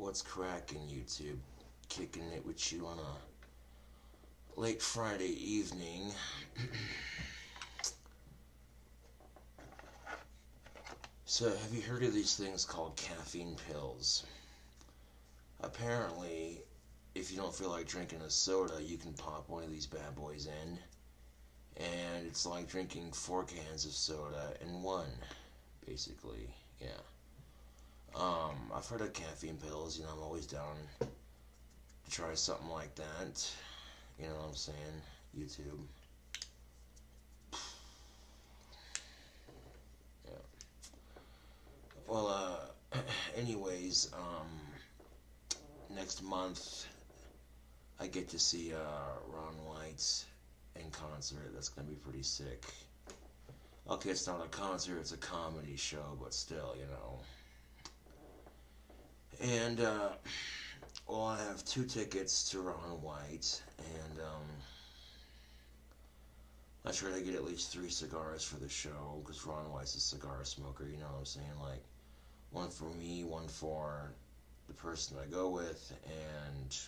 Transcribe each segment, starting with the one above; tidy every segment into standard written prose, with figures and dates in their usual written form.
What's cracking, YouTube? Kicking it with you on a late Friday evening. So, have you heard of these things called caffeine pills? Apparently, if you don't feel like drinking a soda, you can pop one of these bad boys in, and it's like drinking 4 cans of soda in one, basically. Yeah. I've heard of caffeine pills. I'm always down to try something like that. You know what I'm saying? YouTube. Yeah. Well, anyways, next month I get to see Ron White in concert. That's gonna be pretty sick. Okay, it's not a concert, it's a comedy show, but still, And, well, I have 2 tickets to Ron White, and, I try to get at least 3 cigars for the show, because Ron White's a cigar smoker, you know what I'm saying? Like, one for me, one for the person I go with, and,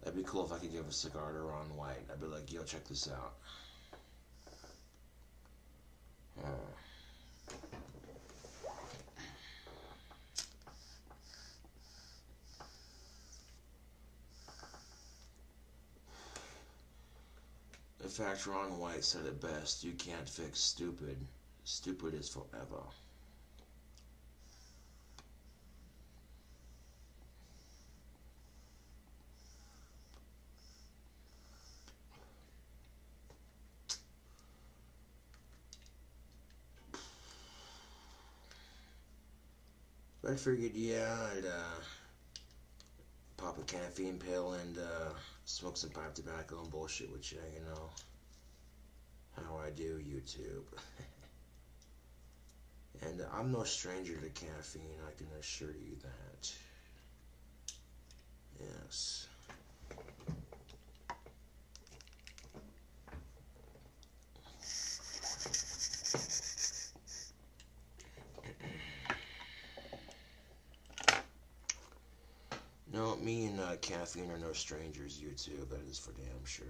that'd be cool if I could give a cigar to Ron White. I'd be like, yo, check this out. In fact, Ron White said it best: you can't fix stupid. Stupid is forever. But I figured, I'd pop a caffeine pill and smoke some pipe tobacco and bullshit with you, how I do, YouTube. And I'm no stranger to caffeine, I can assure you that. Yes. No, me and caffeine are no strangers, YouTube, that is for damn sure.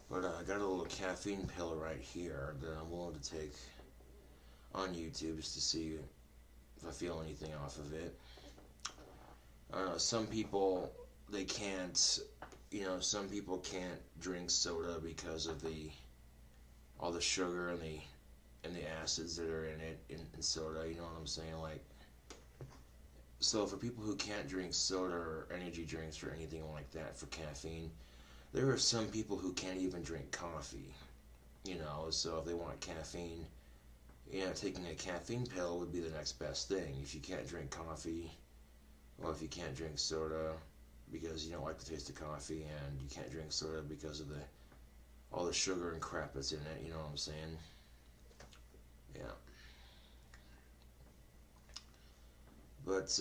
But I got a little caffeine pill right here that I'm willing to take on YouTube just to see if I feel anything off of it. Some people, they can't, some people can't drink soda because of all the sugar and the acids that are in it, in soda, you know what I'm saying? Like, so for people who can't drink soda or energy drinks or anything like that for caffeine, there are some people who can't even drink coffee, so if they want caffeine, taking a caffeine pill would be the next best thing. If you can't drink coffee, or if you can't drink soda because you don't like the taste of coffee, and you can't drink soda because of all the sugar and crap that's in it, you know what I'm saying? Yeah. But,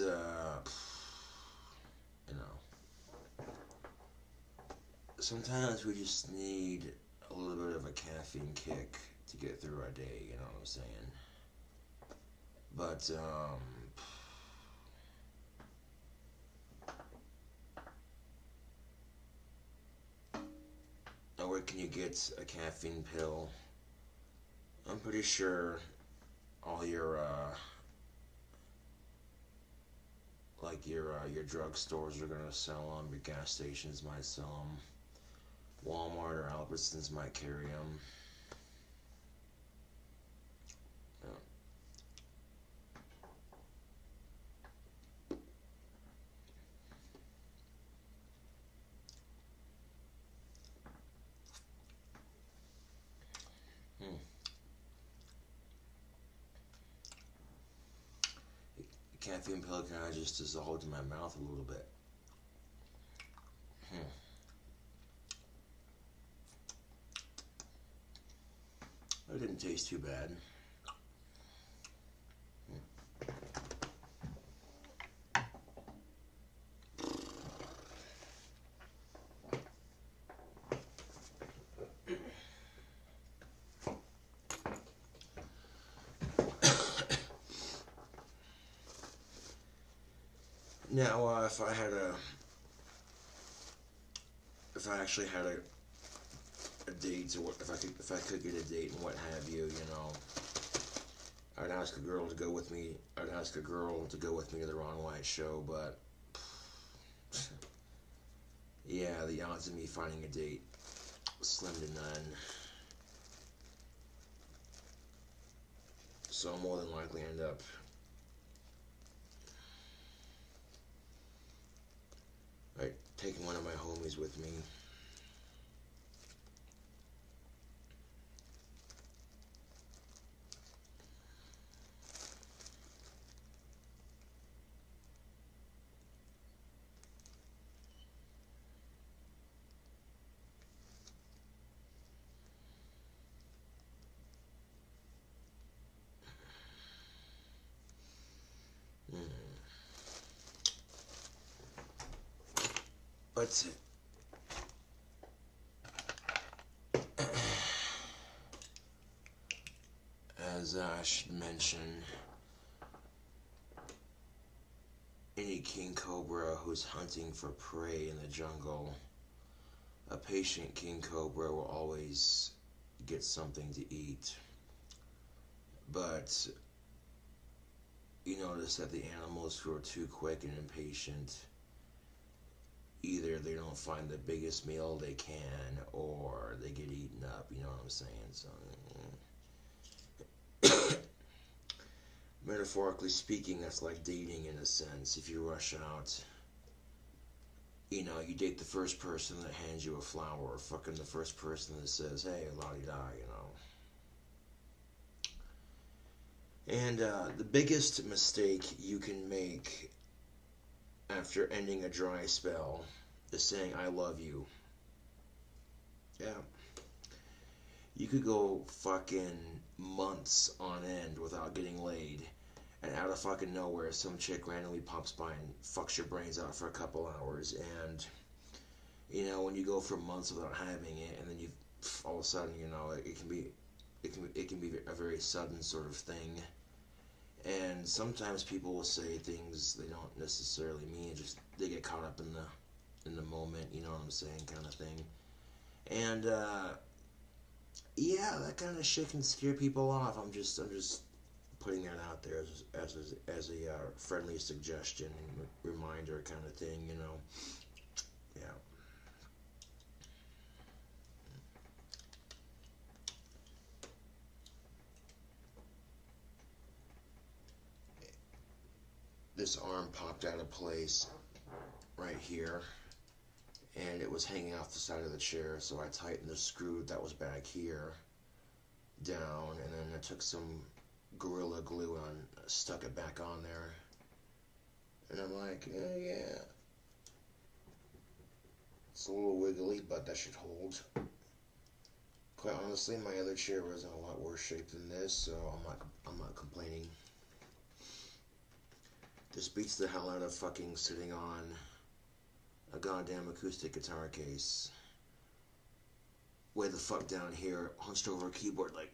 sometimes we just need a little bit of a caffeine kick to get through our day, you know what I'm saying? But, now where can you get a caffeine pill? I'm pretty sure all your your drugstores are gonna sell them. Your gas stations might sell them. Walmart or Albertsons might carry them. Caffeine pill kind of just dissolved in my mouth a little bit. It didn't taste too bad. Now, if I actually had a date, or if I could get a date and what have you, you know, I'd ask a girl to go with me. I'd ask a girl to go with me to the Ron White show, but yeah, the odds of me finding a date slim to none. So I'll more than likely end up taking one of my homies with me. But as I should mention, any king cobra who's hunting for prey in the jungle, a patient king cobra will always get something to eat. But you notice that the animals who are too quick and impatient, either they don't find the biggest meal they can, or they get eaten up, you know what I'm saying? So, metaphorically speaking, that's like dating in a sense. If you rush out, you know, you date the first person that hands you a flower, or fucking the first person that says, hey, la-di-da, you know. And the biggest mistake you can make after ending a dry spell is saying, I love you. Yeah. You could go fucking months on end without getting laid, and out of fucking nowhere, some chick randomly pops by and fucks your brains out for a couple hours, and, you know, when you go for months without having it, and then you, all of a sudden, you know, it can be a very sudden sort of thing. And sometimes people will say things they don't necessarily mean, just they get caught up in the moment, you know what I'm saying, kind of thing. And yeah, that kind of shit can scare people off. I'm just putting that out there as a friendly suggestion and reminder kind of thing, you know. Yeah. This arm popped out of place right here, and it was hanging off the side of the chair, so I tightened the screw that was back here down, and then I took some Gorilla Glue and stuck it back on there, and I'm like, yeah, it's a little wiggly, but that should hold. Quite honestly, my other chair was in a lot worse shape than this, so I'm not complaining. This beats the hell out of fucking sitting on a goddamn acoustic guitar case, way the fuck down here, hunched over a keyboard like.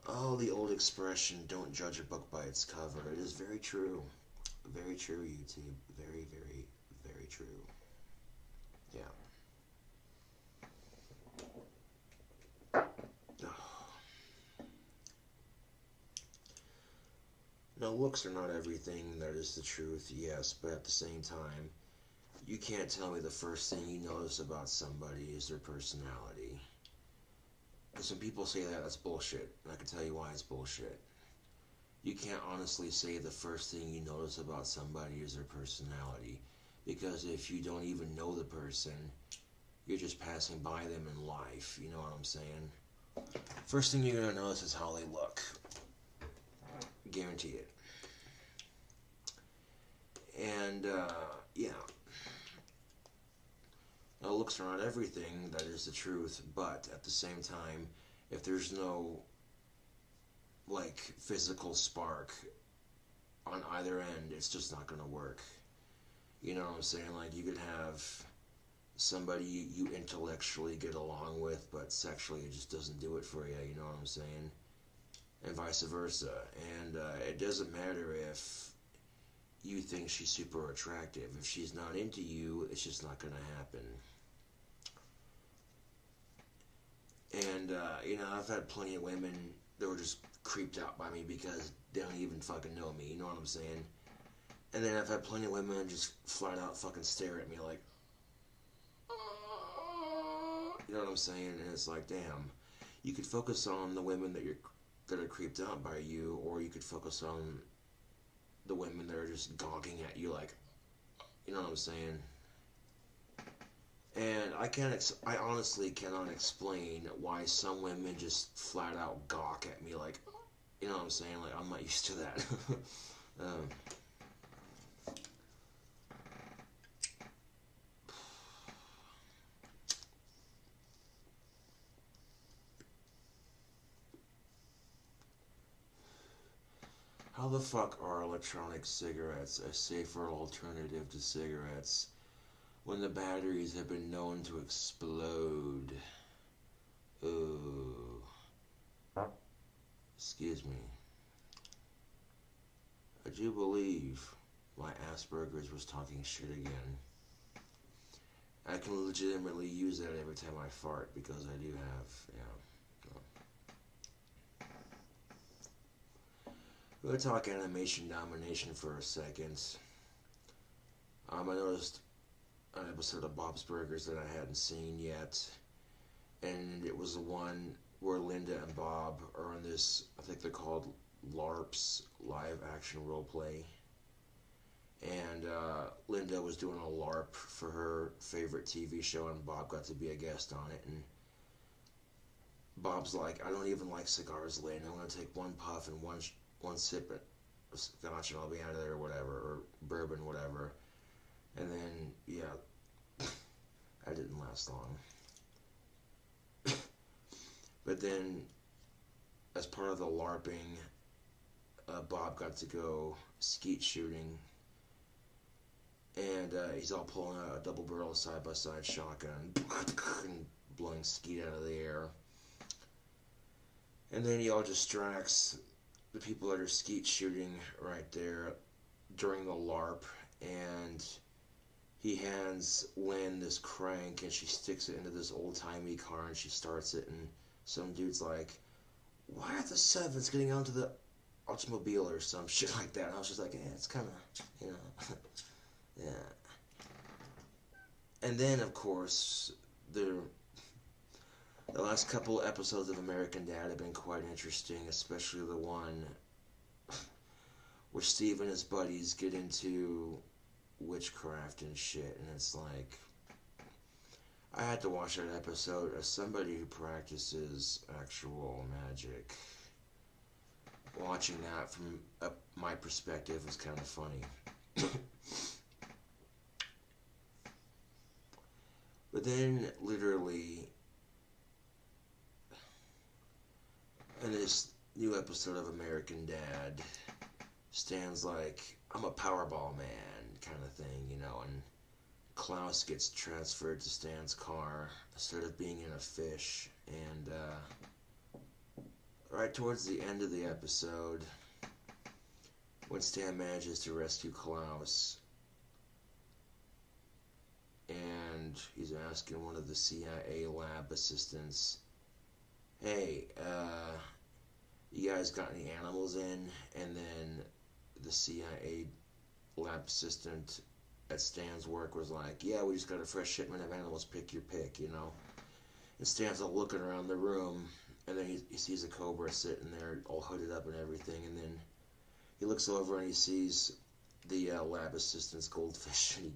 Oh, the old expression, don't judge a book by its cover. It is very true. Very true, YouTube. Very, very, very true. Yeah. Now, looks are not everything, that is the truth, yes, but at the same time, you can't tell me the first thing you notice about somebody is their personality. Because when people say that, that's bullshit, and I can tell you why it's bullshit. You can't honestly say the first thing you notice about somebody is their personality, because if you don't even know the person, you're just passing by them in life, you know what I'm saying? First thing you're going to notice is how they look. Guarantee it. And, yeah. looks are not everything, that is the truth, but at the same time, if there's no, like, physical spark on either end, it's just not gonna work. You know what I'm saying? Like, you could have somebody you intellectually get along with, but sexually it just doesn't do it for you, you know what I'm saying? And vice versa. And it doesn't matter if you think she's super attractive. If she's not into you, it's just not gonna happen. And, I've had plenty of women that were just creeped out by me because they don't even fucking know me, you know what I'm saying? And then I've had plenty of women just flat out fucking stare at me like, you know what I'm saying? And it's like, damn, you could focus on the women that are creeped out by you, or you could focus on the women that are just gawking at you like, you know what I'm saying? And I honestly cannot explain why some women just flat out gawk at me like, you know what I'm saying? Like, I'm not used to that. How the fuck are electronic cigarettes a safer alternative to cigarettes when the batteries have been known to explode? Oh. Excuse me. I do believe my Asperger's was talking shit again. I can legitimately use that every time I fart because I do have, We're going to talk animation domination for a second. I noticed an episode of Bob's Burgers that I hadn't seen yet, and it was the one where Linda and Bob are in this, I think they're called LARPs, live action roleplay, and Linda was doing a LARP for her favorite TV show, and Bob got to be a guest on it, and Bob's like, I don't even like cigars, Lynn, I'm going to take one puff and one sip of scotch and I'll be out of there or whatever, or bourbon, whatever. And then, yeah, that didn't last long. But then, as part of the LARPing, Bob got to go skeet shooting, and he's all pulling out a double-barrel side-by-side shotgun and blowing skeet out of the air. And then he all distracts the people that are skeet shooting right there during the LARP, and he hands Lynn this crank, and she sticks it into this old-timey car, and she starts it, and some dude's like, why are the sevens getting onto the automobile or some shit like that? And I was just like, yeah, it's kind of, yeah. And then, of course, the last couple episodes of American Dad have been quite interesting, especially the one where Steve and his buddies get into witchcraft and shit, and it's like, I had to watch that episode as somebody who practices actual magic. Watching that from my perspective was kind of funny. But then, literally, in this new episode of American Dad, Stan's like, I'm a Powerball man, kind of thing, and Klaus gets transferred to Stan's car instead of being in a fish, and right towards the end of the episode, when Stan manages to rescue Klaus, and he's asking one of the CIA lab assistants, hey, you guys got any animals in? And then the CIA lab assistant at Stan's work was like, yeah, we just got a fresh shipment of animals, pick your pick, And Stan's all looking around the room, and then he sees a cobra sitting there all hooded up and everything, and then he looks over and he sees the lab assistant's goldfish, and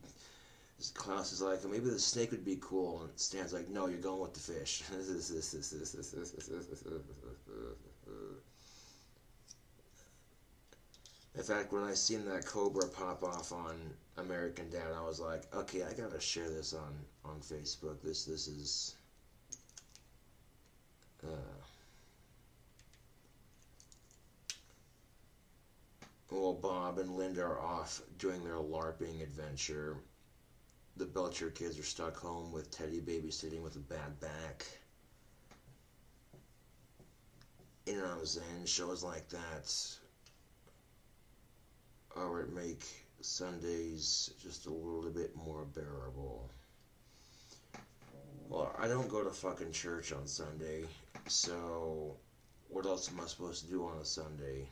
Klaus is like, maybe the snake would be cool, and Stan's like, no, you're going with the fish. In fact, when I seen that Cobra pop off on American Dad, I was like, okay, I gotta share this on Facebook. This is well, Bob and Linda are off doing their LARPing adventure. The Belcher kids are stuck home with Teddy babysitting with a bad back. You know what I'm saying? Shows like that would make Sundays just a little bit more bearable. Well, I don't go to fucking church on Sunday, so what else am I supposed to do on a Sunday?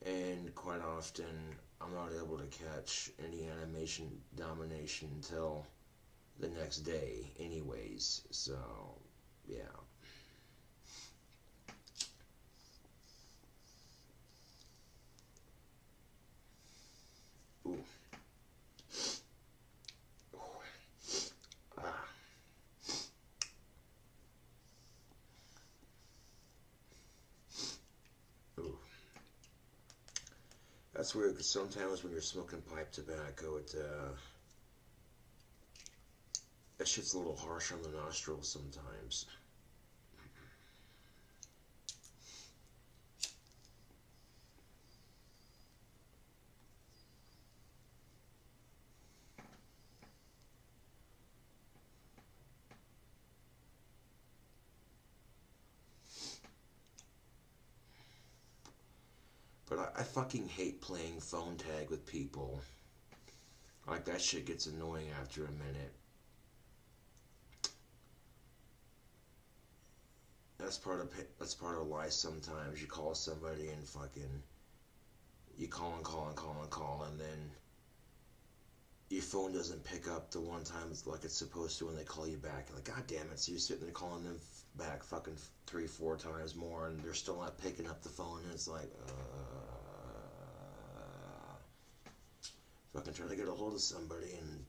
And quite often, I'm not able to catch any animation domination until the next day anyways, so yeah. Ooh. Ah. Ooh. That's weird, because sometimes when you're smoking pipe tobacco, that shit's a little harsh on the nostrils sometimes. But I fucking hate playing phone tag with people. Like, that shit gets annoying after a minute. That's part of life sometimes. You call somebody and fucking, you call and then your phone doesn't pick up the one time like it's supposed to when they call you back. You're like, God damn it. So you're sitting there calling them back fucking 3-4 times more and they're still not picking up the phone, and it's like, fucking trying to get a hold of somebody and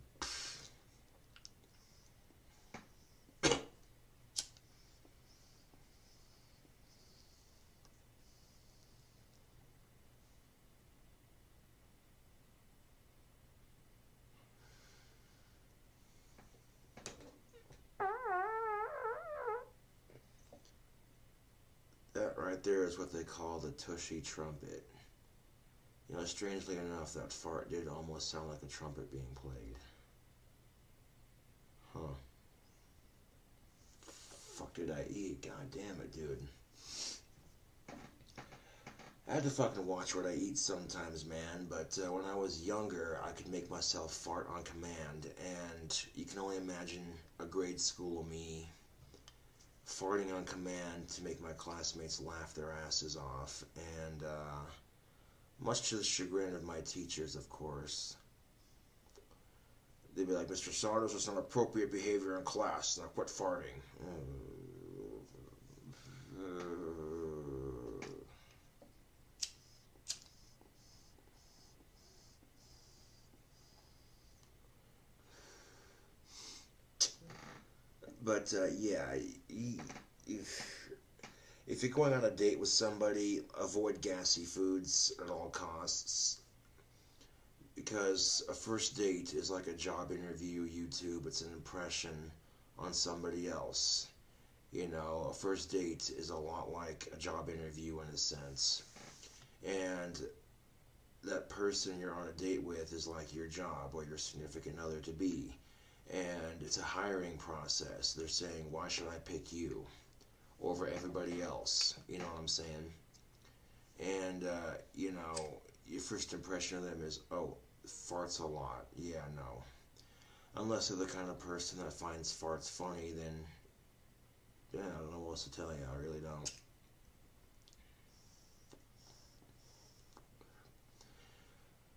that right there is what they call the tushy trumpet. You know, strangely enough, that fart did almost sound like a trumpet being played. Huh. Fuck did I eat? God damn it, dude. I had to fucking watch what I eat sometimes, man, but when I was younger, I could make myself fart on command, and you can only imagine a grade school me farting on command to make my classmates laugh their asses off, and much to the chagrin of my teachers, of course. They'd be like, Mr. Saunders, it's not appropriate behavior in class. Now quit farting. But yeah, if you're going on a date with somebody, avoid gassy foods at all costs. Because a first date is like a job interview, YouTube. It's an impression on somebody else. You know, a first date is a lot like a job interview in a sense. And that person you're on a date with is like your job or your significant other to be. And it's a hiring process. They're saying, why should I pick you over everybody else? You know what I'm saying? And, you know, your first impression of them is, oh, farts a lot. Yeah, no. Unless they're the kind of person that finds farts funny, then, yeah, I don't know what else to tell you. I really don't.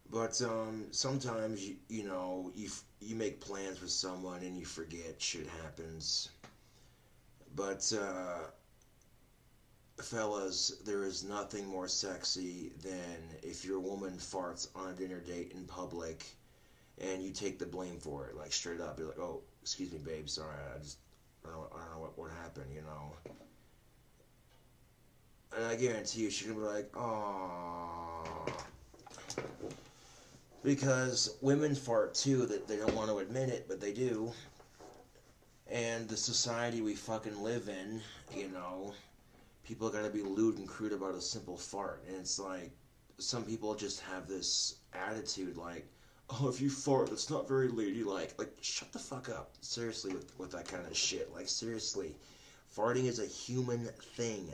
But sometimes, you know, you make plans with someone and you forget. Shit happens. But, fellas, there is nothing more sexy than if your woman farts on a dinner date in public and you take the blame for it, like straight up. You're like, oh, excuse me, babe, sorry, I don't know what happened, you know. And I guarantee you, she's gonna be like, oh, Because women fart too, that they don't want to admit it, but they do. And the society we fucking live in, you know, people gotta be lewd and crude about a simple fart. And it's like, some people just have this attitude like, oh, if you fart, that's not very ladylike. Like, shut the fuck up. Seriously, with that kind of shit. Like, seriously. Farting is a human thing.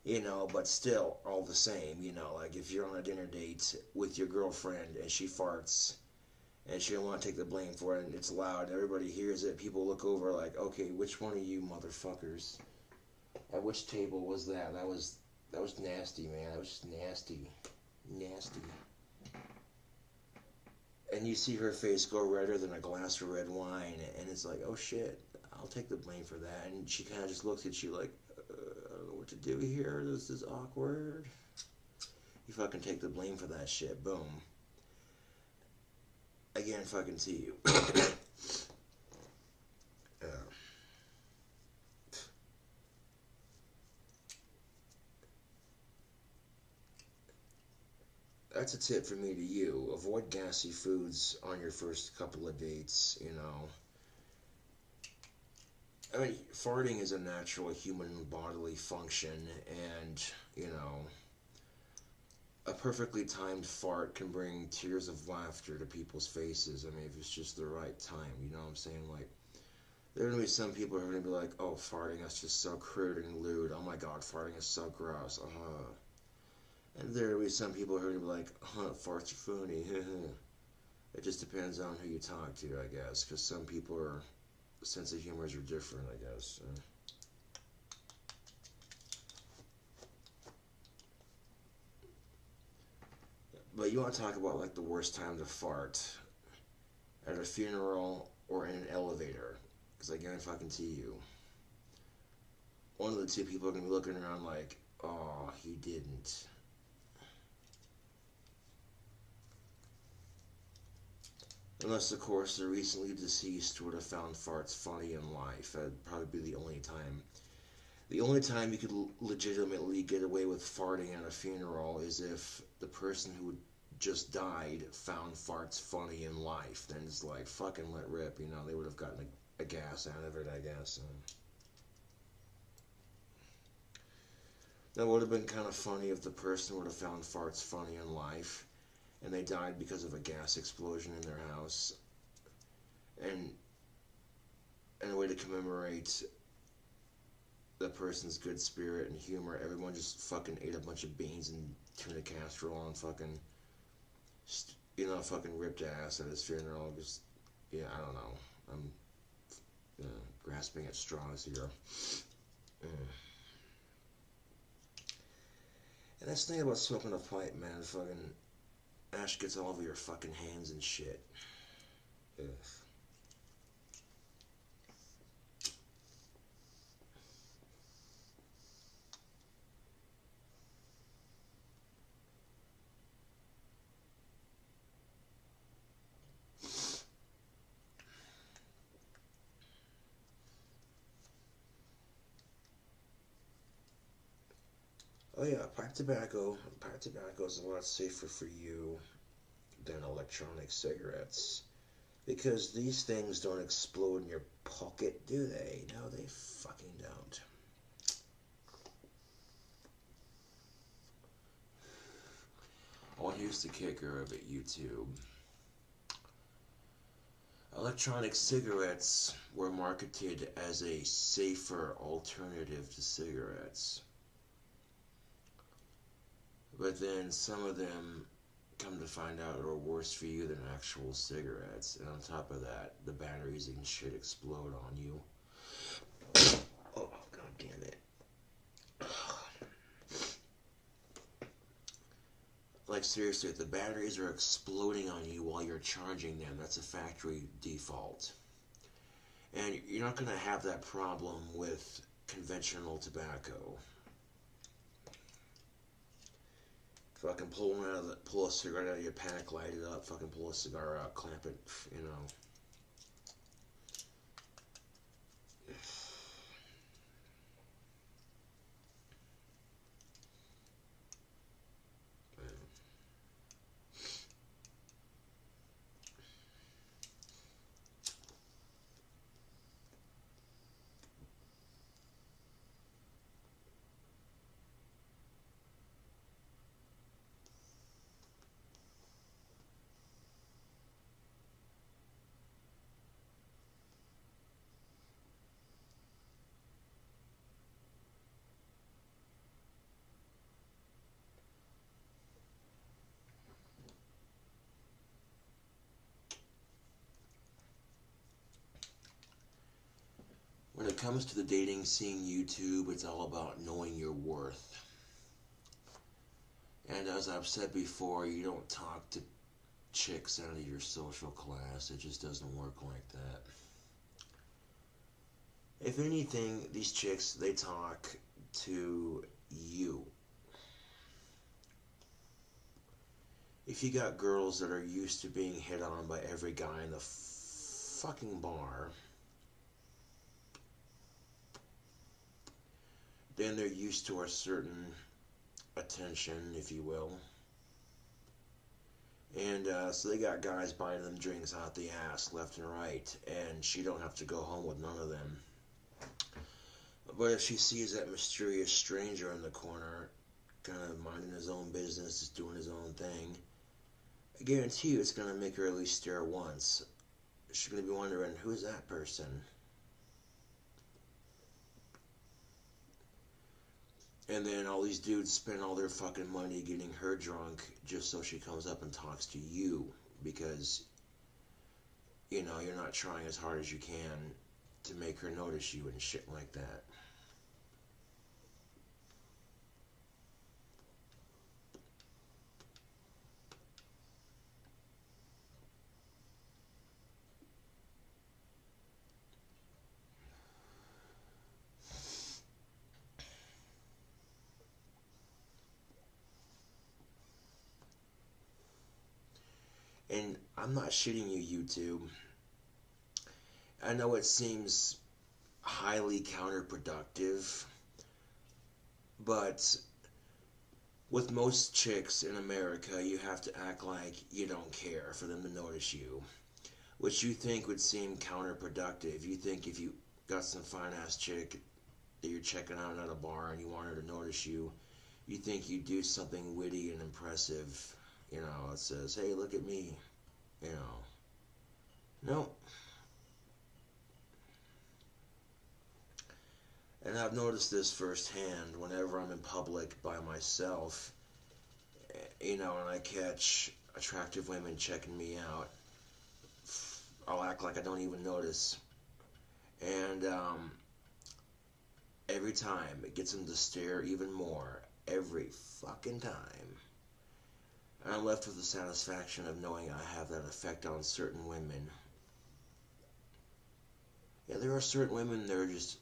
You know, but still, all the same, you know, like if you're on a dinner date with your girlfriend and she farts and she don't want to take the blame for it and it's loud, everybody hears it, people look over like, okay, which one of you motherfuckers? At which table was that? That was nasty, man. That was just nasty. Nasty. And you see her face go redder than a glass of red wine, and it's like, oh shit, I'll take the blame for that. And she kind of just looks at you like, I don't know what to do here. This is awkward. You fucking take the blame for that shit. Boom. Again, fucking to you. That's a tip from me to you. Avoid gassy foods on your first couple of dates, you know. I mean, farting is a natural human bodily function, and, you know, a perfectly timed fart can bring tears of laughter to people's faces. I mean, if it's just the right time, you know what I'm saying? Like, there are going to be some people who are going to be like, oh, farting, that's just so crude and lewd. Oh my god, farting is so gross. And there will be some people who are going to be like, farts are funny. It just depends on who you talk to, I guess, because some people are, sense of humors are different, I guess. But you want to talk about like the worst time to fart at a funeral or in an elevator? Because I guarantee fucking to you, one of the two people are gonna be looking around like, oh, he didn't. Unless, of course, the recently deceased would have found farts funny in life. That'd probably be the only time. The only time you could legitimately get away with farting at a funeral is if the person who just died found farts funny in life. Then it's like, fucking let rip, you know, they would have gotten a gas out of it, I guess. That would have been kind of funny if the person would have found farts funny in life and they died because of a gas explosion in their house. And a way to commemorate the person's good spirit and humor, everyone just fucking ate a bunch of beans and tuna casserole and fucking, you know, fucking ripped ass at his funeral. Just, yeah, I don't know. I'm grasping at straws here. And that's the thing about smoking a pipe, man. Fucking ash gets all over your fucking hands and shit. Ugh. Oh yeah, pipe tobacco is a lot safer for you than electronic cigarettes. Because these things don't explode in your pocket, do they? No, they fucking don't. Oh, here's the kicker of it, YouTube. Electronic cigarettes were marketed as a safer alternative to cigarettes. But then some of them, come to find out, are worse for you than actual cigarettes. And on top of that, the batteries and shit explode on you. Oh, god damn it. Like, seriously, if the batteries are exploding on you while you're charging them, that's a factory default. And you're not going to have that problem with conventional tobacco. Fucking pull a cigarette out of your pack, light it up, fucking pull a cigar out, clamp it, you know. it comes to the dating scene, YouTube, it's all about knowing your worth. And as I've said before, you don't talk to chicks out of your social class. It just doesn't work like that. If anything, these chicks, they talk to you. If you got girls that are used to being hit on by every guy in the fucking bar, then they're used to a certain attention, if you will. And so they got guys buying them drinks out the ass left and right, and she don't have to go home with none of them. But if she sees that mysterious stranger in the corner, kind of minding his own business, just doing his own thing, I guarantee you it's going to make her at least stare once. She's going to be wondering, who's that person? And then all these dudes spend all their fucking money getting her drunk just so she comes up and talks to you, because, you know, you're not trying as hard as you can to make her notice you and shit like that. And I'm not shitting you, YouTube. I know it seems highly counterproductive, but with most chicks in America, you have to act like you don't care for them to notice you, which you think would seem counterproductive. You think if you got some fine-ass chick that you're checking out at a bar and you want her to notice you, you think you'd do something witty and impressive. You know, it says, hey, look at me, you know. No. And I've noticed this firsthand whenever I'm in public by myself, you know, and I catch attractive women checking me out, I'll act like I don't even notice. And every time it gets them to stare even more, every fucking time. And I'm left with the satisfaction of knowing I have that effect on certain women. Yeah, there are certain women that are just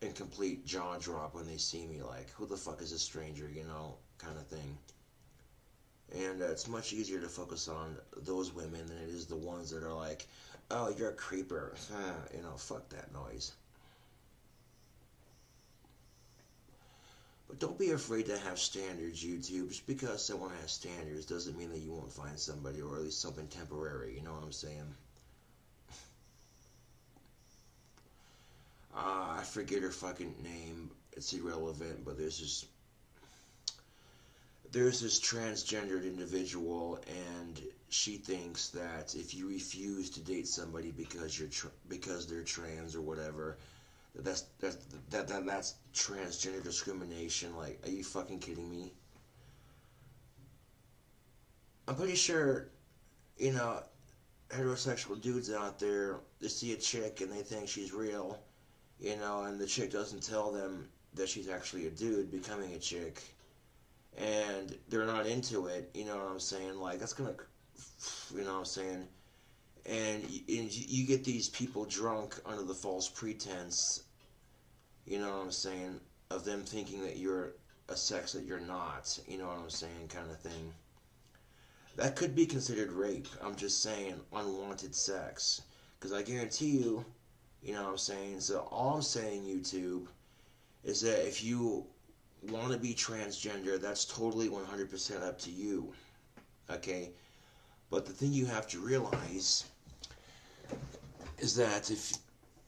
in complete jaw drop when they see me, like, who the fuck is this stranger, you know, kind of thing. And it's much easier to focus on those women than it is the ones that are like, oh, you're a creeper, you know, fuck that noise. But don't be afraid to have standards, YouTube. Just because someone has standards doesn't mean that you won't find somebody, or at least something temporary, you know what I'm saying? I forget her fucking name. It's irrelevant, but there's this transgendered individual, and she thinks that if you refuse to date somebody because because they're trans or whatever, that's transgender discrimination. Like, are you fucking kidding me? I'm pretty sure, you know, heterosexual dudes out there, they see a chick and they think she's real, you know, and the chick doesn't tell them that she's actually a dude becoming a chick, and they're not into it, you know what I'm saying? Like, that's gonna, you know what I'm saying? And you get these people drunk under the false pretense, you know what I'm saying, of them thinking that you're a sex that you're not, you know what I'm saying, kind of thing. That could be considered rape. I'm just saying, unwanted sex. Because I guarantee you, you know what I'm saying? So all I'm saying, YouTube, is that if you want to be transgender, that's totally 100% up to you. Okay? But the thing you have to realize is that if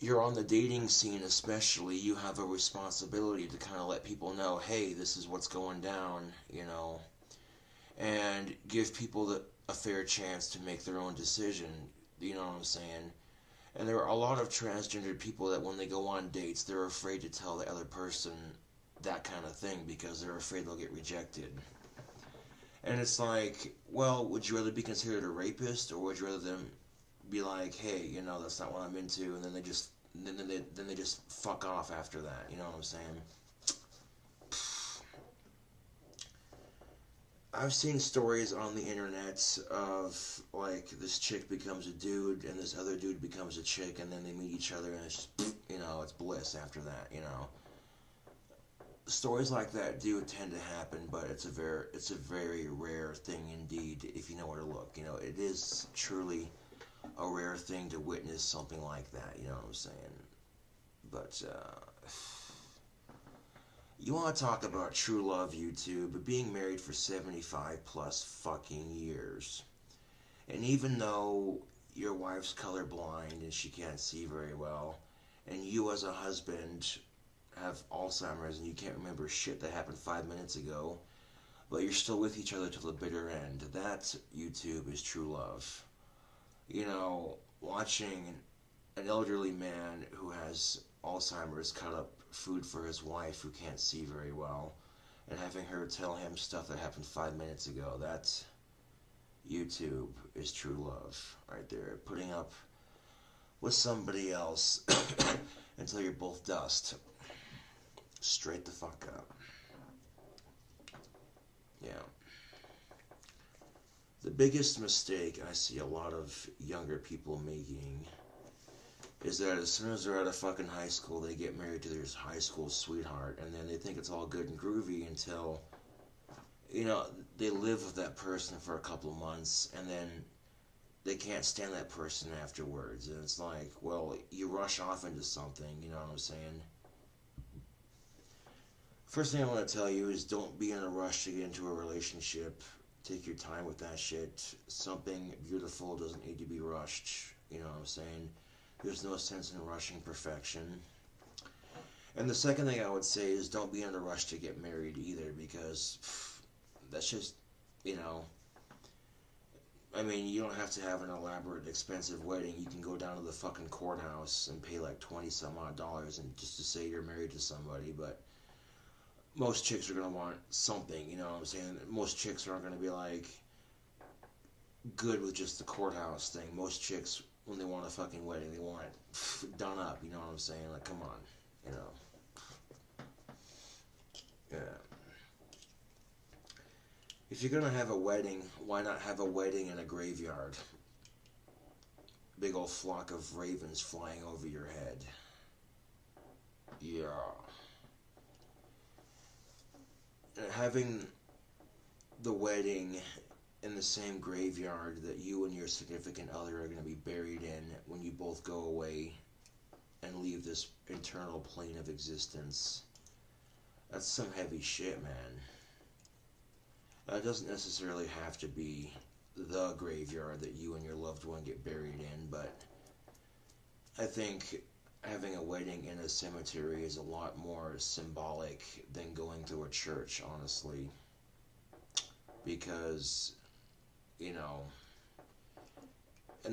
you're on the dating scene especially, you have a responsibility to kind of let people know, hey, this is what's going down, you know, and give people a fair chance to make their own decision, you know what I'm saying? And there are a lot of transgendered people that when they go on dates, they're afraid to tell the other person that kind of thing because they're afraid they'll get rejected. And it's like, well, would you rather be considered a rapist, or would you rather them be like, hey, you know, that's not what I'm into, and then they just then they just fuck off after that. You know what I'm saying? I've seen stories on the internet of, like, this chick becomes a dude and this other dude becomes a chick, and then they meet each other and it's just, it's bliss after that. Stories like that do tend to happen, but it's a very rare thing indeed if you know where to look. It is truly a rare thing to witness something like that. You know what I'm saying? But you want to talk about true love, YouTube, being married for 75 plus fucking years. And even though your wife's colorblind and she can't see very well, and you as a husband have Alzheimer's and you can't remember shit that happened 5 minutes ago, but you're still with each other till the bitter end. That, YouTube, is true love. Watching an elderly man who has Alzheimer's cut up food for his wife who can't see very well, and having her tell him stuff that happened 5 minutes ago, that, YouTube, is true love right there. Putting up with somebody else until you're both dust. Straight the fuck up. Yeah. The biggest mistake I see a lot of younger people making is that as soon as they're out of fucking high school, they get married to their high school sweetheart, and then they think it's all good and groovy until, they live with that person for a couple of months, and then they can't stand that person afterwards. And it's like, well, you rush off into something, you know what I'm saying? First thing I want to tell you is don't be in a rush to get into a relationship. Take your time with that shit. Something beautiful doesn't need to be rushed, you know what I'm saying? There's no sense in rushing perfection. And the second thing I would say is don't be in a rush to get married either, because that's just, you don't have to have an elaborate, expensive wedding. You can go down to the fucking courthouse and pay like 20 some odd dollars and just to say you're married to somebody. But most chicks are going to want something, you know what I'm saying? Most chicks aren't going to be like good with just the courthouse thing. Most chicks, when they want a fucking wedding, they want it done up, you know what I'm saying? Like, come on, Yeah. If you're going to have a wedding, why not have a wedding in a graveyard? Big old flock of ravens flying over your head. Yeah. Having the wedding in the same graveyard that you and your significant other are going to be buried in when you both go away and leave this internal plane of existence, that's some heavy shit, man. It doesn't necessarily have to be the graveyard that you and your loved one get buried in, but I think having a wedding in a cemetery is a lot more symbolic than going to a church, honestly. Because, and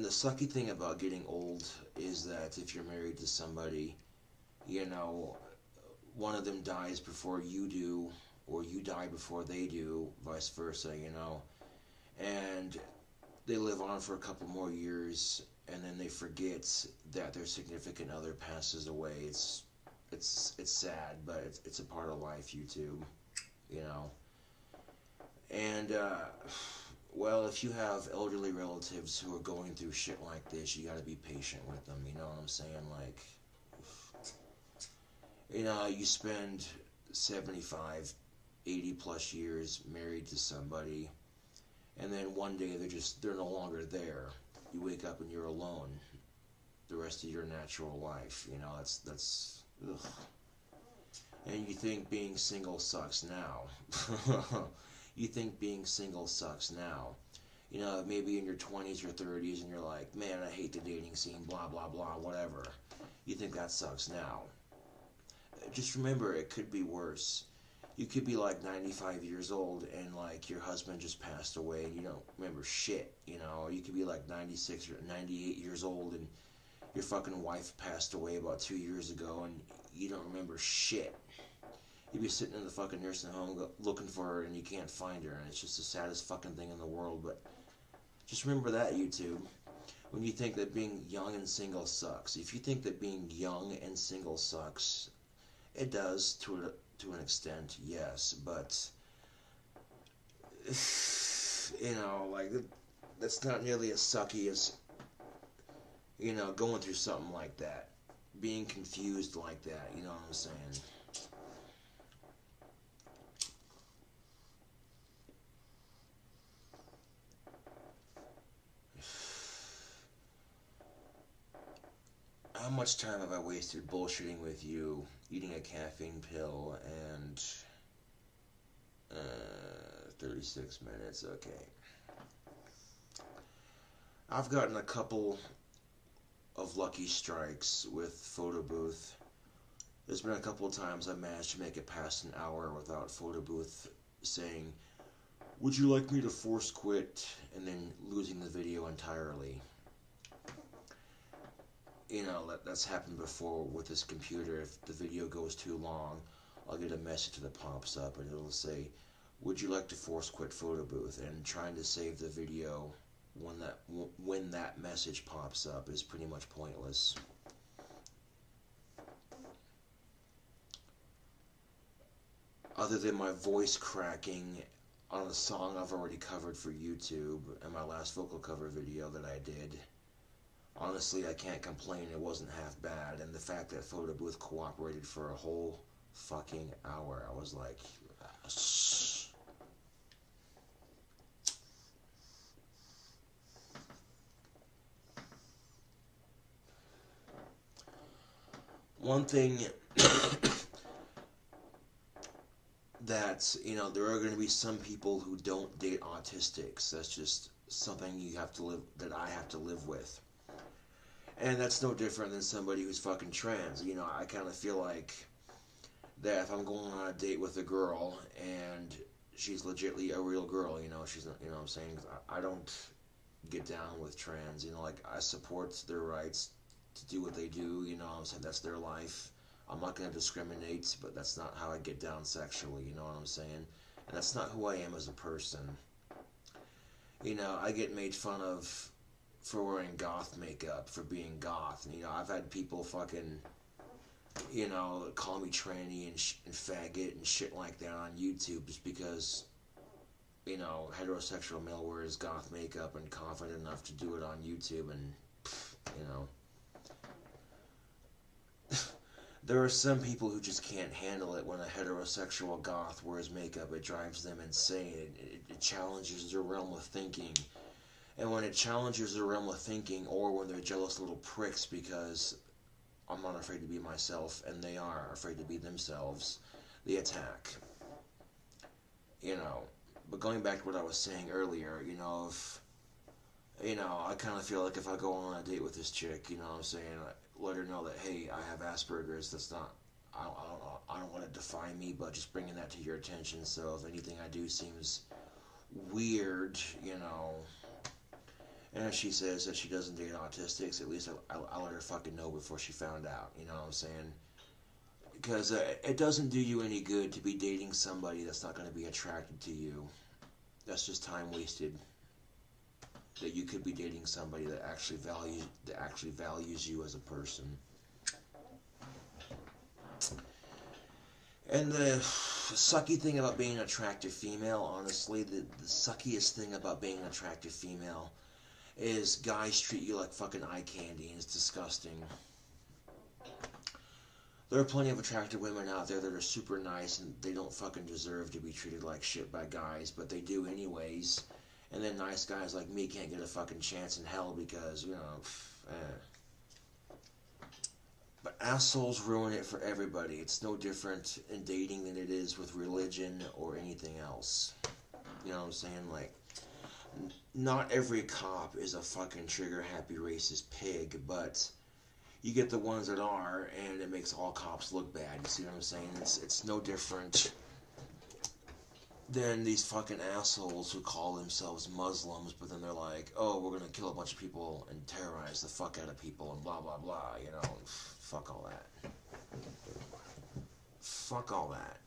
the sucky thing about getting old is that if you're married to somebody, one of them dies before you do, or you die before they do, vice versa, and they live on for a couple more years, and then they forget that their significant other passes away. It's sad, but it's a part of life, YouTube, And, well, if you have elderly relatives who are going through shit like this, you gotta be patient with them, you know what I'm saying? Like, you spend 75, 80 plus years married to somebody, and then one day they're no longer there. You wake up and you're alone the rest of your natural life, that's ugh. And you think being single sucks now. You think being single sucks now. Maybe in your 20s or 30s and you're like, man, I hate the dating scene, blah, blah, blah, whatever. You think that sucks now. Just remember, it could be worse. You could be like 95 years old and like your husband just passed away and you don't remember shit, Or you could be like 96 or 98 years old and your fucking wife passed away about 2 years ago and you don't remember shit. You'd be sitting in the fucking nursing home looking for her and you can't find her, and it's just the saddest fucking thing in the world. But just remember that, YouTube. when you think that being young and single sucks. If you think that being young and single sucks, it does to an extent, yes, but you know, like that's not nearly as sucky as, you know, going through something like that, being confused like that. You know what I'm saying? How much time have I wasted bullshitting with you, eating a caffeine pill, and 36 minutes, okay. I've gotten a couple of lucky strikes with photo booth. There's been a couple of times I managed to make it past an hour without photo booth saying, "Would you like me to force quit?" and then losing the video entirely. You know, that's happened before with this computer. If the video goes too long, I'll get a message that pops up and it'll say, "Would you like to force quit photo booth?" And trying to save the video when that message pops up is pretty much pointless. Other than my voice cracking on a song I've already covered for YouTube and my last vocal cover video that I did, honestly, I can't complain. It wasn't half bad. And the fact that photo booth cooperated for a whole fucking hour, I was like, one thing that, you know, there are going to be some people who don't date autistics. That's just something you have to live, that I have to live with. And that's no different than somebody who's fucking trans. You know, I kind of feel like that if I'm going on a date with a girl and she's legitimately a real girl, you know, she's not, you know what I'm saying? I don't get down with trans, you know, like, I support their rights to do what they do, you know what I'm saying? That's their life. I'm not going to discriminate, but that's not how I get down sexually, you know what I'm saying? And that's not who I am as a person. You know, I get made fun of for wearing goth makeup, for being goth. And, you know, I've had people fucking, you know, call me tranny and faggot and shit like that on YouTube just because, you know, heterosexual male wears goth makeup and confident enough to do it on YouTube, and, you know. There are some people who just can't handle it when a heterosexual goth wears makeup. It drives them insane. It challenges their realm of thinking. And when it challenges their realm of thinking, or when they're jealous little pricks because I'm not afraid to be myself and they are afraid to be themselves, they attack. You know, but going back to what I was saying earlier, you know, if, you know, I kind of feel like if I go on a date with this chick, you know what I'm saying, let her know that, hey, I have Asperger's. That's not, I don't want to define me, but just bringing that to your attention. So if anything I do seems weird, you know, and if she says that she doesn't date autistics, at least I'll let her fucking know before she found out, you know what I'm saying? Because it doesn't do you any good to be dating somebody that's not going to be attracted to you. That's just time wasted. That you could be dating somebody that actually values you as a person. And the sucky thing about being an attractive female, honestly, the suckiest thing about being an attractive female is guys treat you like fucking eye candy, and it's disgusting. There are plenty of attractive women out there that are super nice, and they don't fucking deserve to be treated like shit by guys, but they do anyways. And then nice guys like me can't get a fucking chance in hell because, you know, But assholes ruin it for everybody. It's no different in dating than it is with religion or anything else. You know what I'm saying? Like, not every cop is a fucking trigger-happy racist pig, but you get the ones that are, and it makes all cops look bad. You see what I'm saying? It's no different than these fucking assholes who call themselves Muslims, but then they're like, oh, we're gonna kill a bunch of people and terrorize the fuck out of people and blah, blah, blah, you know? Fuck all that. Fuck all that.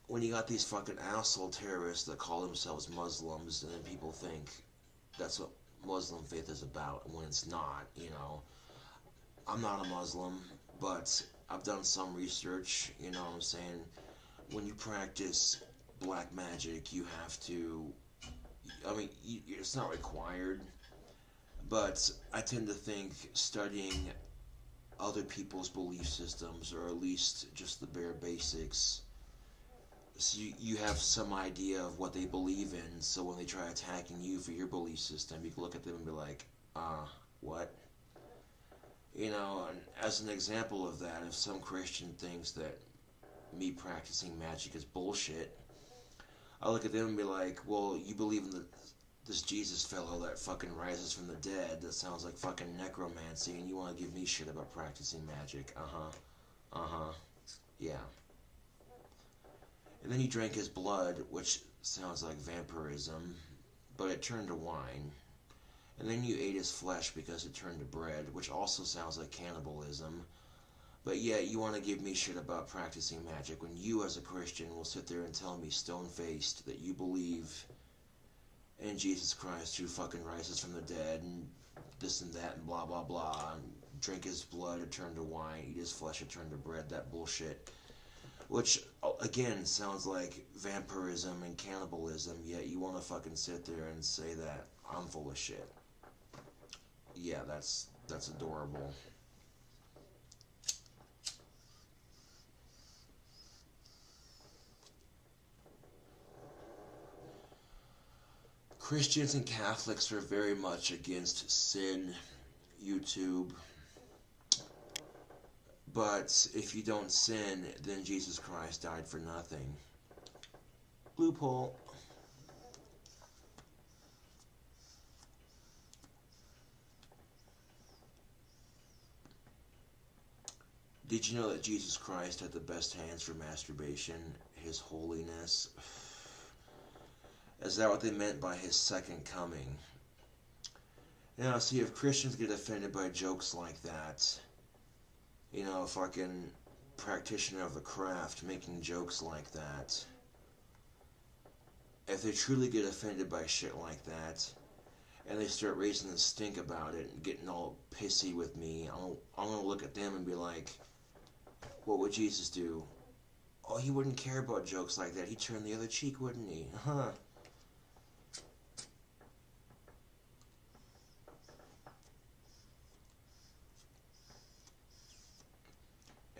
When you got these fucking asshole terrorists that call themselves Muslims, and then people think that's what Muslim faith is about and when it's not, you know. I'm not a Muslim, but I've done some research, you know what I'm saying? When you practice black magic, you have to, I mean, it's not required, but I tend to think studying other people's belief systems, or at least just the bare basics, so you have some idea of what they believe in, so when they try attacking you for your belief system, you can look at them and be like, what? You know, and as an example of that, if some Christian thinks that me practicing magic is bullshit, I look at them and be like, well, you believe in this Jesus fellow that fucking rises from the dead, that sounds like fucking necromancy, and you want to give me shit about practicing magic. Yeah. And then you drank his blood, which sounds like vampirism, but it turned to wine. And then you ate his flesh because it turned to bread, which also sounds like cannibalism. But yet you want to give me shit about practicing magic when you as a Christian will sit there and tell me stone-faced that you believe in Jesus Christ who fucking rises from the dead and this and that and blah blah blah, and drink his blood, it turned to wine, eat his flesh, it turned to bread, that bullshit. Which, again, sounds like vampirism and cannibalism, yet you want to fucking sit there and say that I'm full of shit. Yeah, that's adorable. Christians and Catholics are very much against sin, YouTube. But if you don't sin, then Jesus Christ died for nothing. Loophole. Did you know that Jesus Christ had the best hands for masturbation? His holiness. Is that what they meant by his second coming? Now, see, if Christians get offended by jokes like that, you know, fucking practitioner of the craft making jokes like that, if they truly get offended by shit like that, and they start raising the stink about it and getting all pissy with me, I'm gonna look at them and be like, what would Jesus do? Oh, he wouldn't care about jokes like that. He'd turn the other cheek, wouldn't he? Huh.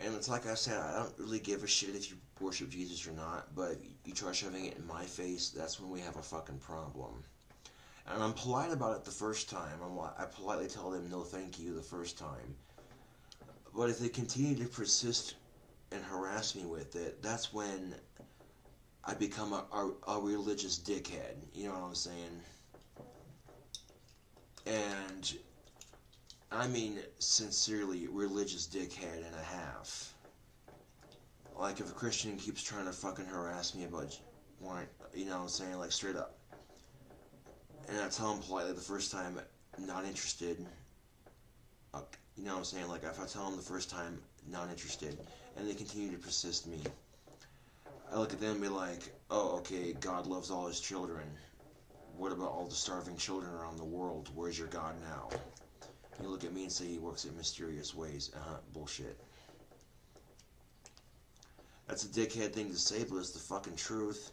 And it's like I said, I don't really give a shit if you worship Jesus or not, but you try shoving it in my face, that's when we have a fucking problem. And I'm polite about it the first time. I politely tell them no thank you the first time. But if they continue to persist and harass me with it, that's when I become a religious dickhead. You know what I'm saying? And I mean sincerely religious dickhead and a half. Like if a Christian keeps trying to fucking harass me about, you know what I'm saying, like straight up. And I tell them politely the first time, not interested. You know what I'm saying? Like if I tell them the first time, not interested, and they continue to persist me, I look at them and be like, oh, okay, God loves all his children. What about all the starving children around the world? Where's your God now? You look at me and say he works in mysterious ways. Bullshit. That's a dickhead thing to say, but it's the fucking truth.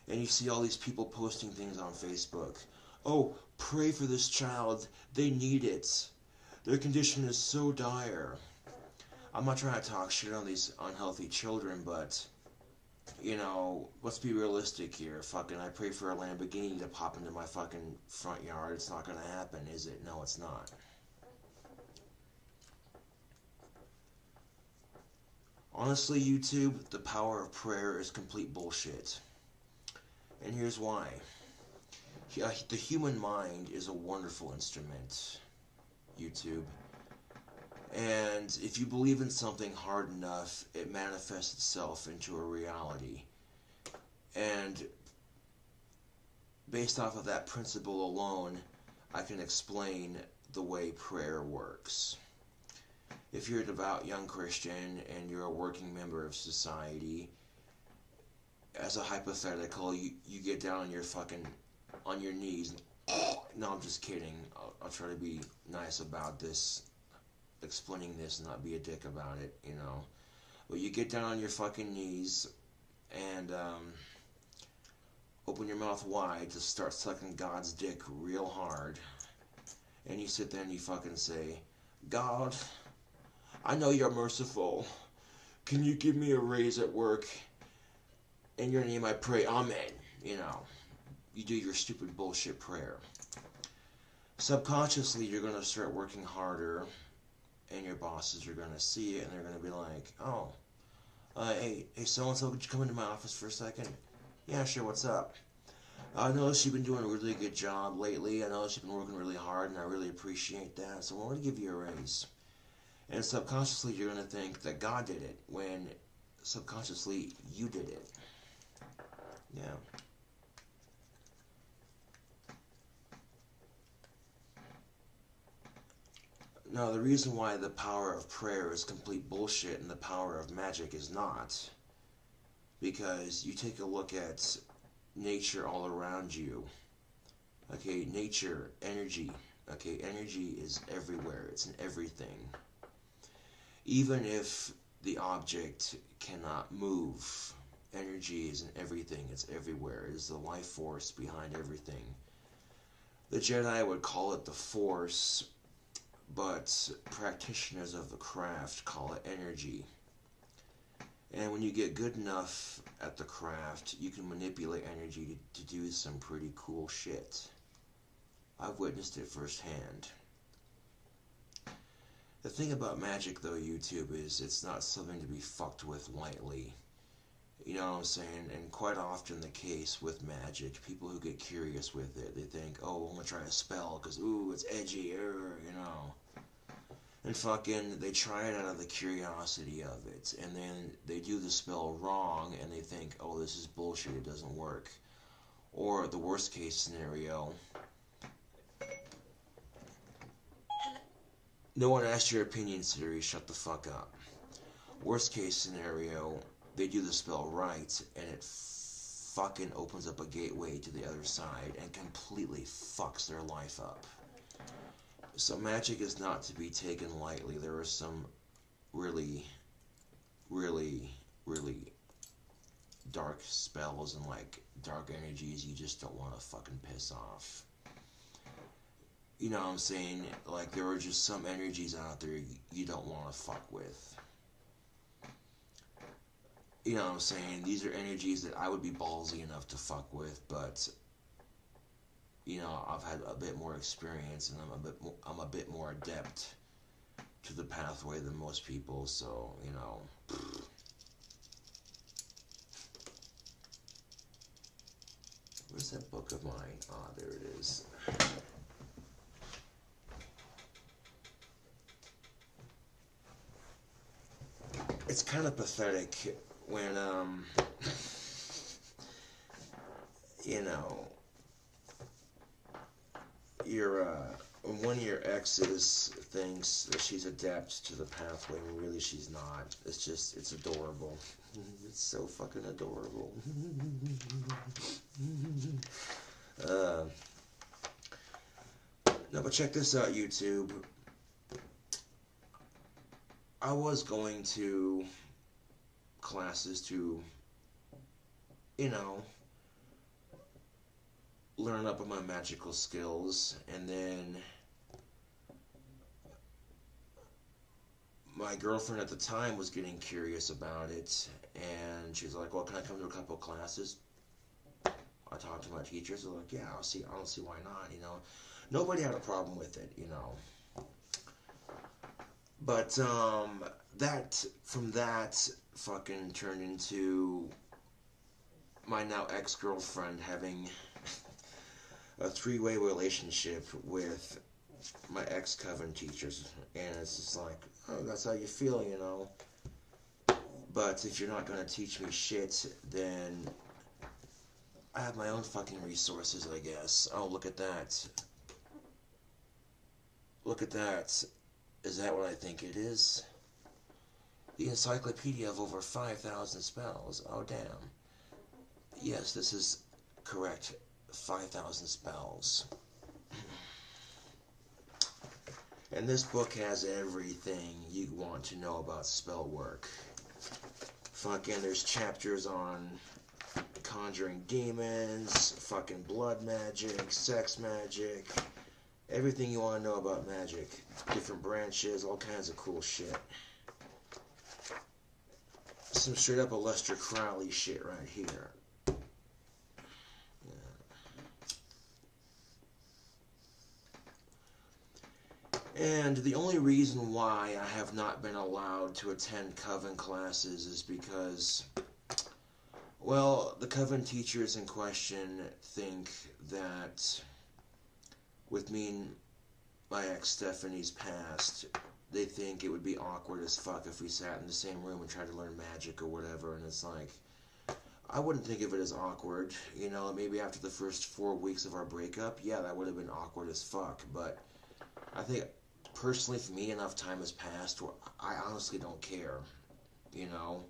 And you see all these people posting things on Facebook. Oh, pray for this child. They need it. Their condition is so dire. I'm not trying to talk shit on these unhealthy children, but, you know, let's be realistic here. Fucking, I pray for a Lamborghini to pop into my fucking front yard. It's not gonna happen, is it? No, it's not. Honestly, YouTube, the power of prayer is complete bullshit. And here's why. The human mind is a wonderful instrument, YouTube. And if you believe in something hard enough, it manifests itself into a reality. And based off of that principle alone, I can explain the way prayer works. If you're a devout young Christian and you're a working member of society, as a hypothetical, you get down on your knees No, I'm just kidding. I'll try to be nice about this, explaining this, and not be a dick about it, you know. But you get down on your fucking knees and open your mouth wide to start sucking God's dick real hard. And you sit there and you fucking say, God, I know you're merciful. Can you give me a raise at work? In your name I pray, amen. You know, you do your stupid bullshit prayer. Subconsciously, you're going to start working harder, and your bosses are going to see it, and they're going to be like, oh, hey, so-and-so, could you come into my office for a second? Yeah, sure, what's up? I noticed you've been doing a really good job lately. I noticed you've been working really hard, and I really appreciate that, so I want to give you a raise. And subconsciously, you're going to think that God did it, when subconsciously, you did it. Yeah. Now, the reason why the power of prayer is complete bullshit and the power of magic is not, because you take a look at nature all around you. Okay, nature, energy. Okay, energy is everywhere. It's in everything. Even if the object cannot move, energy is in everything. It's everywhere. It is the life force behind everything. The Jedi would call it the Force, but practitioners of the craft call it energy. And when you get good enough at the craft, you can manipulate energy to do some pretty cool shit. I've witnessed it firsthand. The thing about magic, though, YouTube, is it's not something to be fucked with lightly. You know what I'm saying? And quite often the case with magic, people who get curious with it, they think, oh, I'm gonna try a spell because, ooh, it's edgy, you know. And fucking, they try it out of the curiosity of it, and then they do the spell wrong, and they think, oh, this is bullshit, it doesn't work. Or the worst case scenario, no one asked your opinion, Siri, shut the fuck up. Worst case scenario, they do the spell right, and it fucking opens up a gateway to the other side and completely fucks their life up. So magic is not to be taken lightly. There are some really, really, really dark spells and like dark energies you just don't want to fucking piss off. You know what I'm saying? Like, there are just some energies out there you don't want to fuck with. You know what I'm saying? These are energies that I would be ballsy enough to fuck with, but you know, I've had a bit more experience, and I'm a bit more adept to the pathway than most people. So, you know, where's that book of mine? Ah, there it is. It's kind of pathetic when you know, one of your exes thinks that she's adept to the pathway, and really she's not. It's just, it's adorable. It's so fucking adorable. No, but check this out, YouTube. I was going to classes to, you know, learn up on my magical skills, and then my girlfriend at the time was getting curious about it, and she's like, well, can I come to a couple of classes? I talked to my teachers, they're like, yeah, I don't see why not, you know. Nobody had a problem with it, you know. But from that fucking turned into my now ex-girlfriend having a three-way relationship with my ex-coven teachers, and it's just like, oh, that's how you feel, you know. But if you're not gonna teach me shit, then I have my own fucking resources, I guess. Oh, look at that. Look at that. Is that what I think it is? The encyclopedia of over 5,000 spells. Oh, damn. Yes, this is correct. 5,000 spells. And this book has everything you want to know about spell work. Fucking, there's chapters on conjuring demons, fucking blood magic, sex magic, everything you want to know about magic. Different branches, all kinds of cool shit. Some straight up Aleister Crowley shit right here. And the only reason why I have not been allowed to attend Coven classes is because, well, the Coven teachers in question think that with me and my ex Stephanie's past, they think it would be awkward as fuck if we sat in the same room and tried to learn magic or whatever, and it's like, I wouldn't think of it as awkward, you know, maybe after the first 4 weeks of our breakup, yeah, that would have been awkward as fuck, but I think, personally, for me, enough time has passed where I honestly don't care, you know?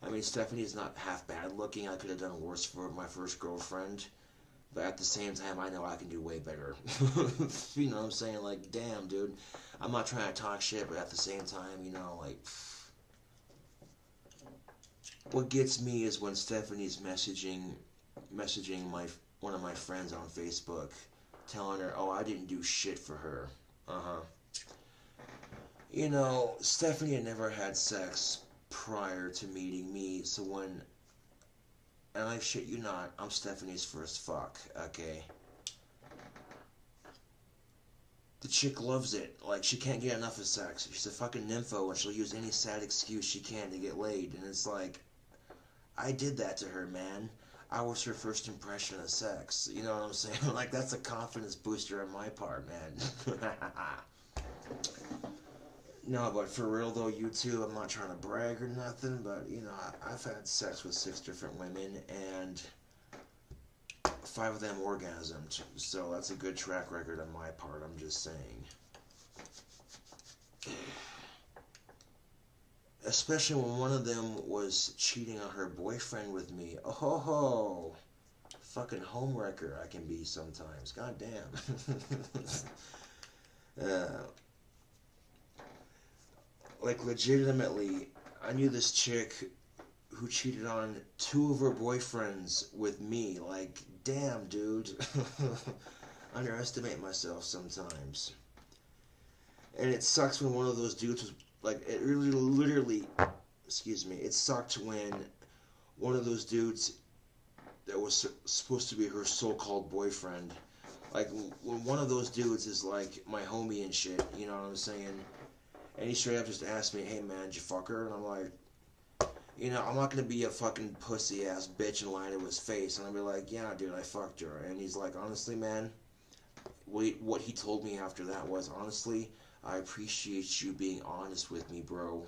I mean, Stephanie's not half bad looking, I could have done worse for my first girlfriend, but at the same time, I know I can do way better. You know what I'm saying? Like, damn, dude. I'm not trying to talk shit, but at the same time, you know, like, what gets me is when Stephanie's messaging one of my friends on Facebook, telling her, oh, I didn't do shit for her. You know, Stephanie had never had sex prior to meeting me, so when, and I shit you not, I'm Stephanie's first fuck, okay? The chick loves it. Like, she can't get enough of sex. She's a fucking nympho, and she'll use any sad excuse she can to get laid. And it's like, I did that to her, man. I was her first impression of sex. You know what I'm saying? Like, that's a confidence booster on my part, man. No, but for real, though, you two, I'm not trying to brag or nothing, but, you know, I've had sex with 6 different women, and 5 of them orgasmed, so that's a good track record on my part, I'm just saying. Especially when one of them was cheating on her boyfriend with me. Oh ho ho! Fucking homewrecker I can be sometimes, god damn. Like, legitimately, I knew this chick who cheated on 2 of her boyfriends with me. Like, damn, dude. Underestimate myself sometimes. And it sucks when one of those dudes was, like, it really, literally, excuse me, it sucked when one of those dudes that was supposed to be her so-called boyfriend, like, when one of those dudes is, like, my homie and shit, you know what I'm saying? And he straight up just asked me, hey, man, did you fuck her? And I'm like, you know, I'm not going to be a fucking pussy-ass bitch and lie to his face. And I'll be like, yeah, dude, I fucked her. And he's like, honestly, man, what he told me after that was, honestly, I appreciate you being honest with me, bro.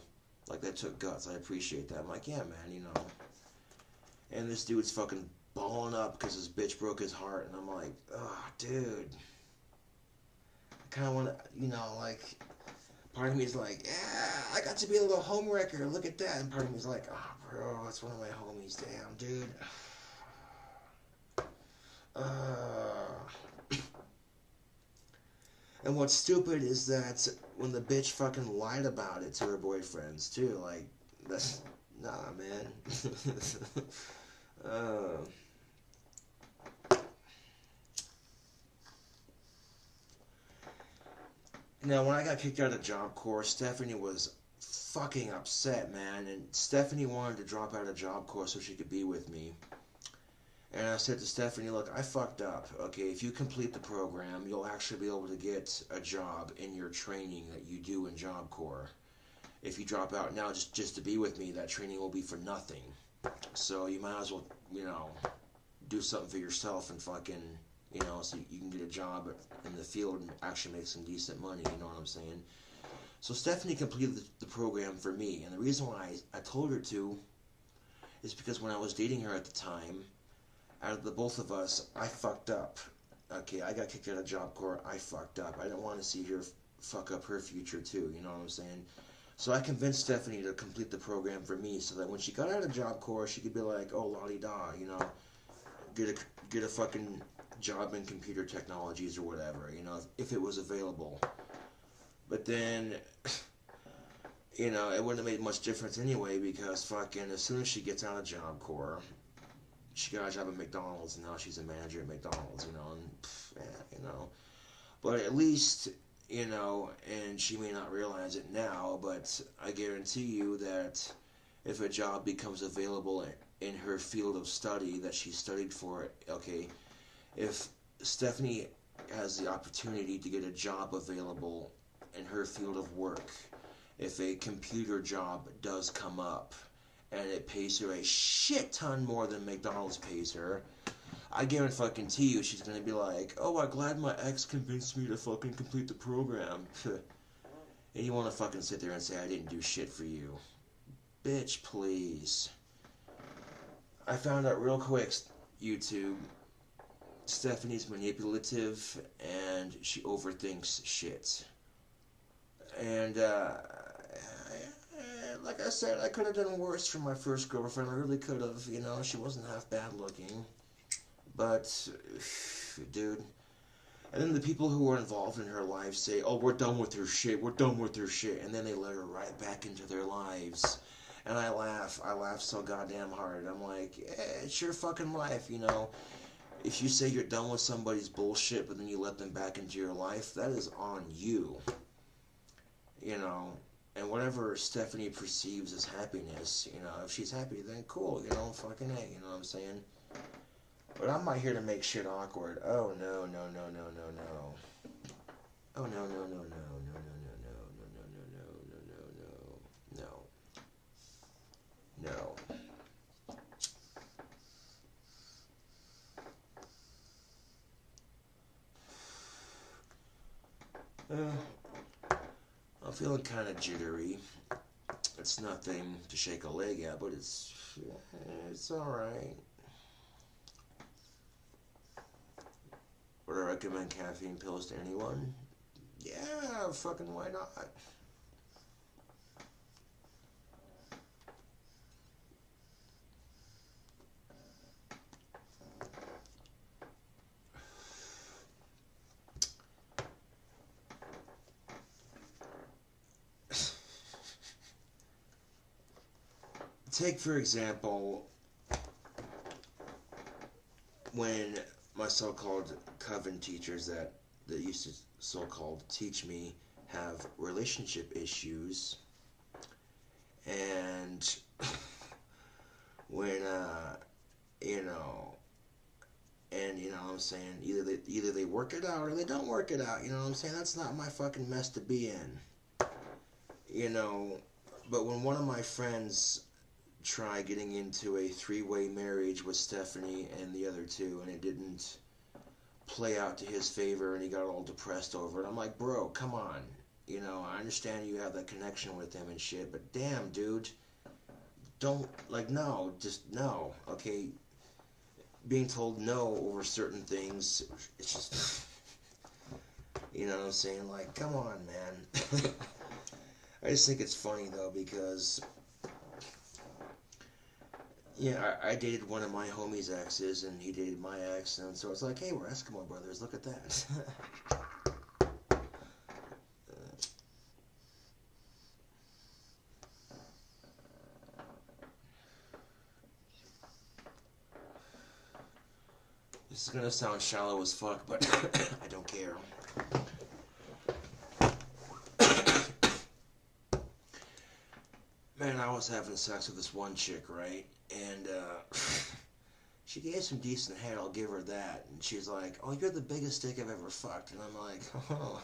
Like, that took guts. I appreciate that. I'm like, yeah, man, you know. And this dude's fucking balling up because his bitch broke his heart. And I'm like, oh, dude. I kind of want to, you know, like, part of me is like, yeah, I got to be a little homewrecker. Look at that. And part of me is like, oh, bro, that's one of my homies. Damn, dude. And what's stupid is that when the bitch fucking lied about it to her boyfriends, too. Like, that's, nah, man. Now, when I got kicked out of Job Corps, Stephanie was fucking upset, man. And Stephanie wanted to drop out of Job Corps so she could be with me. And I said to Stephanie, look, I fucked up, okay? If you complete the program, you'll actually be able to get a job in your training that you do in Job Corps. If you drop out now just to be with me, that training will be for nothing. So you might as well, you know, do something for yourself and fucking, you know, so you can get a job in the field and actually make some decent money, you know what I'm saying? So Stephanie completed the program for me, and the reason why I told her to is because when I was dating her at the time, out of the both of us, I fucked up. Okay, I got kicked out of Job Corps, I fucked up. I didn't want to see her fuck up her future too, you know what I'm saying? So I convinced Stephanie to complete the program for me so that when she got out of Job Corps, she could be like, oh, la-di-da, you know, get a fucking job in computer technologies or whatever, you know, if it was available. But then, you know, it wouldn't have made much difference anyway because fucking as soon as she gets out of Job Corps, she got a job at McDonald's and now she's a manager at McDonald's, you know, and yeah, you know. But at least, you know, and she may not realize it now, but I guarantee you that if a job becomes available in her field of study that she studied for, okay, if Stephanie has the opportunity to get a job available in her field of work, if a computer job does come up and it pays her a shit ton more than McDonald's pays her, I guarantee you she's gonna be like, oh, I'm glad my ex convinced me to fucking complete the program. And you wanna fucking sit there and say I didn't do shit for you. Bitch, please. I found out real quick, YouTube, Stephanie's manipulative and she overthinks shit. And, like I said, I could have done worse for my first girlfriend. I really could have, you know, she wasn't half bad looking. But, dude. And then the people who were involved in her life say, oh, we're done with her shit, we're done with her shit. And then they let her right back into their lives. And I laugh so goddamn hard. I'm like, it's your fucking life, you know. If you say you're done with somebody's bullshit, but then you let them back into your life, that is on you. You know, and whatever Stephanie perceives as happiness, you know, if she's happy, then cool, you know, fucking A, you know what I'm saying? But I'm not here to make shit awkward. Oh, no, no, no, no, no, no. Oh, no, no, no, no, no, no, no, no, no, no, no, no, no, no. No. I'm feeling kind of jittery. It's nothing to shake a leg at, but it's alright. Would I recommend caffeine pills to anyone? Yeah, fucking why not? Take, for example, when my so-called coven teachers that used to so-called teach me have relationship issues, and when you know, and you know what I'm saying, either they work it out or they don't work it out, you know what I'm saying? That's not my fucking mess to be in, you know. But when one of my friends try getting into a three-way marriage with Stephanie and the other two, and it didn't play out to his favor, and he got all depressed over it. I'm like, bro, come on. You know, I understand you have that connection with him and shit, but damn, dude, don't, like, no, just no, okay? Being told no over certain things, it's just, you know what I'm saying? Like, come on, man. I just think it's funny, though, because yeah, I dated one of my homie's exes, and he dated my ex, and so it's like, hey, we're Eskimo brothers, look at that. This is gonna sound shallow as fuck, but I don't care. Man, I was having sex with this one chick, right? And she gave some decent head, I'll give her that. And she's like, oh, you're the biggest dick I've ever fucked. And I'm like, oh,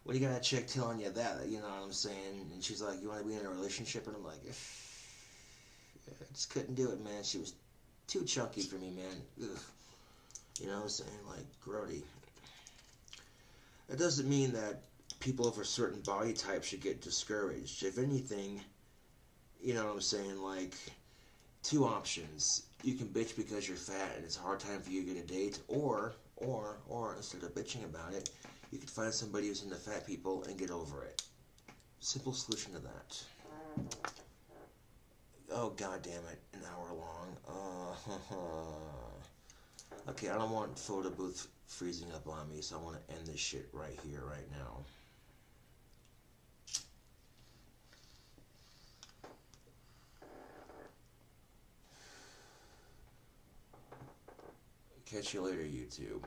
what do you got a chick telling you that? You know what I'm saying? And she's like, you want to be in a relationship? And I'm like, I just couldn't do it, man. She was too chunky for me, man. Ugh. You know what I'm saying? Like, grody. That doesn't mean that people of a certain body type should get discouraged. If anything, you know what I'm saying? Like, two options. You can bitch because you're fat and it's a hard time for you to get a date, or instead of bitching about it, you could find somebody who's into fat people and get over it. Simple solution to that. Oh, god damn it. An hour long. Okay, I don't want photo booth freezing up on me, so I want to end this shit right here, right now. catch you later, YouTube.